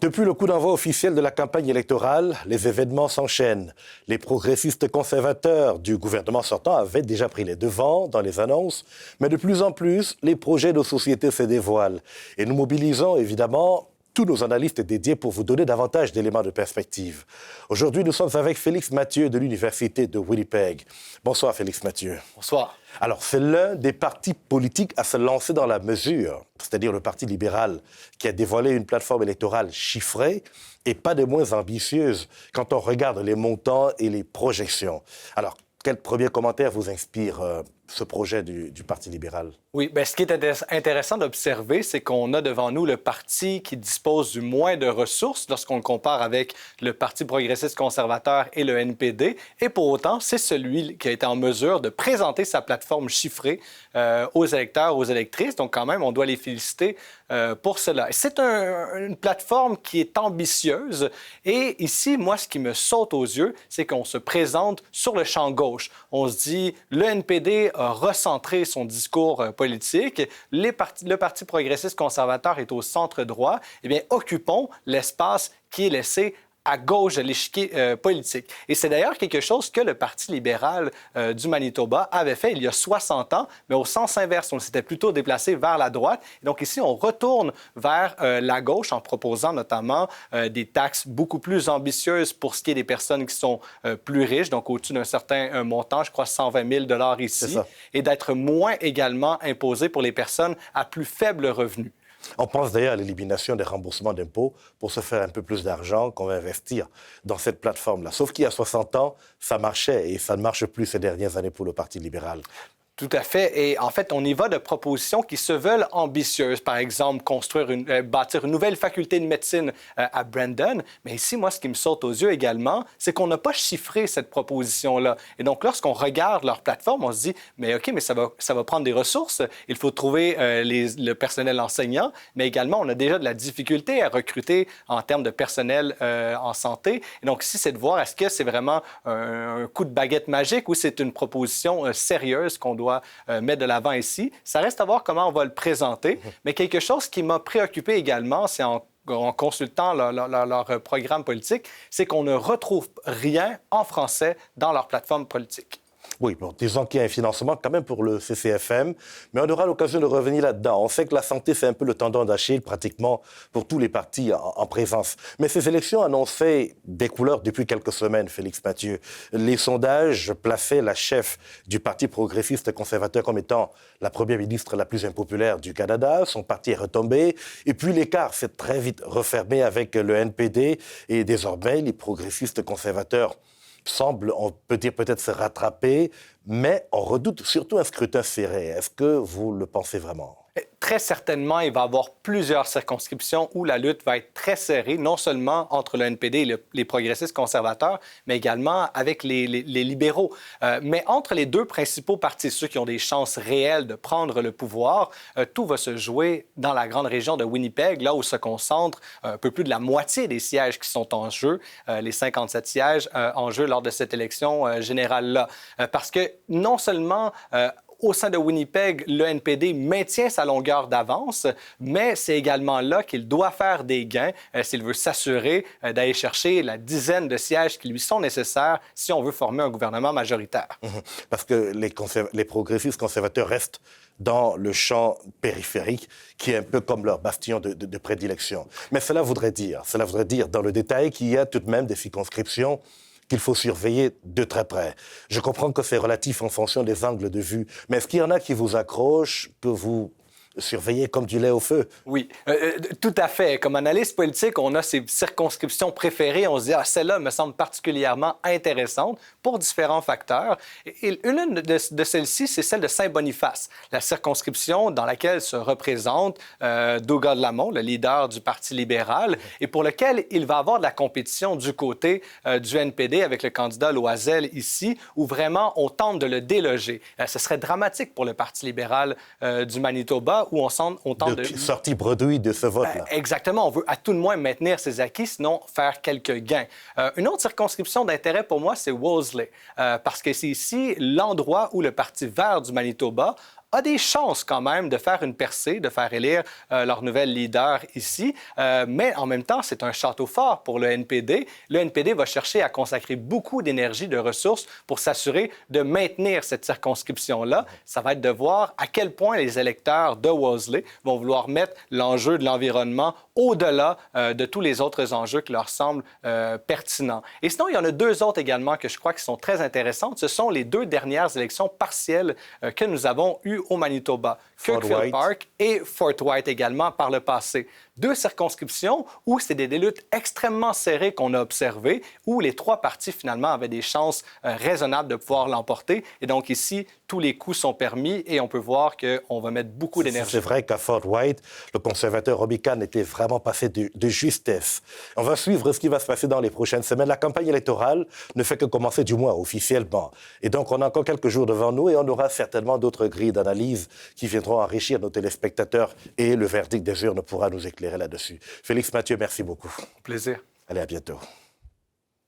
Depuis le coup d'envoi officiel de la campagne électorale, les événements s'enchaînent. Les progressistes conservateurs du gouvernement sortant avaient déjà pris les devants dans les annonces, mais de plus en plus, les projets de société se dévoilent. Et nous mobilisons évidemment tous nos analystes dédiés pour vous donner davantage d'éléments de perspective. Aujourd'hui, nous sommes avec Félix Mathieu de l'Université de Winnipeg. Bonsoir Félix Mathieu. Bonsoir. Alors, c'est l'un des partis politiques à se lancer dans la mesure, c'est-à-dire le Parti libéral, qui a dévoilé une plateforme électorale chiffrée et pas des moins ambitieuse quand on regarde les montants et les projections. Alors, quel premier commentaire vous inspire ce projet du Parti libéral? Oui, bien, ce qui est intéressant d'observer, c'est qu'on a devant nous le parti qui dispose du moins de ressources lorsqu'on le compare avec le Parti progressiste conservateur et le NPD. Et pour autant, c'est celui qui a été en mesure de présenter sa plateforme chiffrée aux électeurs, aux électrices. Donc, quand même, on doit les féliciter pour cela. C'est une plateforme qui est ambitieuse. Et ici, moi, ce qui me saute aux yeux, c'est qu'on se présente sur le champ gauche. On se dit, le NPD a recentré son discours politique, le Parti progressiste conservateur est au centre droit. Eh bien, occupons l'espace qui est laissé à gauche de l'échiquier politique. Et c'est d'ailleurs quelque chose que le Parti libéral du Manitoba avait fait il y a 60 ans, mais au sens inverse. On s'était plutôt déplacé vers la droite. Et donc ici, on retourne vers la gauche en proposant notamment des taxes beaucoup plus ambitieuses pour ce qui est des personnes qui sont plus riches, donc au-dessus d'un certain montant, je crois 120 000 ici, et d'être moins également imposé pour les personnes à plus faible revenu. On pense d'ailleurs à l'élimination des remboursements d'impôts pour se faire un peu plus d'argent qu'on va investir dans cette plateforme-là. Sauf qu'il y a 60 ans, ça marchait et ça ne marche plus ces dernières années pour le Parti libéral. Tout à fait. Et en fait, on y va de propositions qui se veulent ambitieuses. Par exemple, bâtir une nouvelle faculté de médecine à Brandon. Mais ici, moi, ce qui me saute aux yeux également, c'est qu'on n'a pas chiffré cette proposition-là. Et donc, lorsqu'on regarde leur plateforme, on se dit, mais OK, mais ça va prendre des ressources. Il faut trouver le personnel enseignant, mais également, on a déjà de la difficulté à recruter en termes de personnel en santé. Et donc, ici, c'est de voir est-ce que c'est vraiment un coup de baguette magique ou c'est une proposition sérieuse qu'on doit mettre de l'avant ici. Ça reste à voir comment on va le présenter, mais quelque chose qui m'a préoccupé également, c'est en consultant leur programme politique, c'est qu'on ne retrouve rien en français dans leur plateforme politique. Oui, bon, disons qu'il y a un financement quand même pour le CCFM, mais on aura l'occasion de revenir là-dedans. On sait que la santé, c'est un peu le tendon d'Achille pratiquement pour tous les partis en présence. Mais ces élections annonçaient des couleurs depuis quelques semaines, Félix Mathieu. Les sondages plaçaient la chef du Parti progressiste conservateur comme étant la première ministre la plus impopulaire du Canada. Son parti est retombé. Et puis l'écart s'est très vite refermé avec le NPD. Et désormais, les progressistes conservateurs semble, on peut dire peut-être se rattraper, mais on redoute surtout un scrutin serré. Est-ce que vous le pensez vraiment? Très certainement, il va y avoir plusieurs circonscriptions où la lutte va être très serrée, non seulement entre le NPD et les progressistes conservateurs, mais également avec les libéraux. Mais entre les deux principaux partis, ceux qui ont des chances réelles de prendre le pouvoir, tout va se jouer dans la grande région de Winnipeg, là où se concentre un peu plus de la moitié des sièges qui sont en jeu, les 57 sièges en jeu lors de cette élection générale-là. Parce que non seulement au sein de Winnipeg, le NPD maintient sa longueur d'avance, mais c'est également là qu'il doit faire des gains s'il veut s'assurer d'aller chercher la dizaine de sièges qui lui sont nécessaires si on veut former un gouvernement majoritaire. Parce que les progressistes conservateurs restent dans le champ périphérique, qui est un peu comme leur bastion de prédilection. Mais cela voudrait dire dans le détail qu'il y a tout de même des circonscriptions qu'il faut surveiller de très près. Je comprends que c'est relatif en fonction des angles de vue, mais est-ce qu'il y en a qui vous accrochent, que vous surveiller comme du lait au feu? Oui, tout à fait. Comme analyste politique, on a ces circonscriptions préférées. On se dit, celle-là me semble particulièrement intéressante pour différents facteurs. Et une de celles-ci, c'est celle de Saint-Boniface, la circonscription dans laquelle se représente Douglas Lamont, le leader du Parti libéral, et pour lequel il va avoir de la compétition du côté du NPD avec le candidat Loisel ici, où vraiment on tente de le déloger. Ce serait dramatique pour le Parti libéral du Manitoba, où on tente de... Sortie bredouille de ce vote-là. Exactement. On veut à tout le moins maintenir ses acquis, sinon faire quelques gains. Une autre circonscription d'intérêt pour moi, c'est Wolseley, parce que c'est ici l'endroit où le Parti vert du Manitoba a des chances quand même de faire une percée, de faire élire leur nouvel leader ici. Mais en même temps, c'est un château fort pour le NPD. Le NPD va chercher à consacrer beaucoup d'énergie, de ressources pour s'assurer de maintenir cette circonscription-là. Ça va être de voir à quel point les électeurs de Wolseley vont vouloir mettre l'enjeu de l'environnement au-delà de tous les autres enjeux qui leur semblent pertinents. Et sinon, il y en a deux autres également que je crois qui sont très intéressantes. Ce sont les deux dernières élections partielles que nous avons eues au Manitoba, Kirkfield Park et Fort White également par le passé. Deux circonscriptions où c'est des luttes extrêmement serrées qu'on a observées, où les trois partis finalement avaient des chances raisonnables de pouvoir l'emporter. Et donc ici, tous les coups sont permis et on peut voir qu'on va mettre beaucoup d'énergie. C'est vrai qu'à Fort White, le conservateur Robbie Kahn était vraiment passé de justesse. On va suivre ce qui va se passer dans les prochaines semaines. La campagne électorale ne fait que commencer, du moins officiellement. Et donc, on a encore quelques jours devant nous et on aura certainement d'autres grilles d'analyse qui viendront enrichir nos téléspectateurs et le verdict des urnes pourra nous éclairer là-dessus. Félix Mathieu, merci beaucoup. Plaisir. Allez, à bientôt.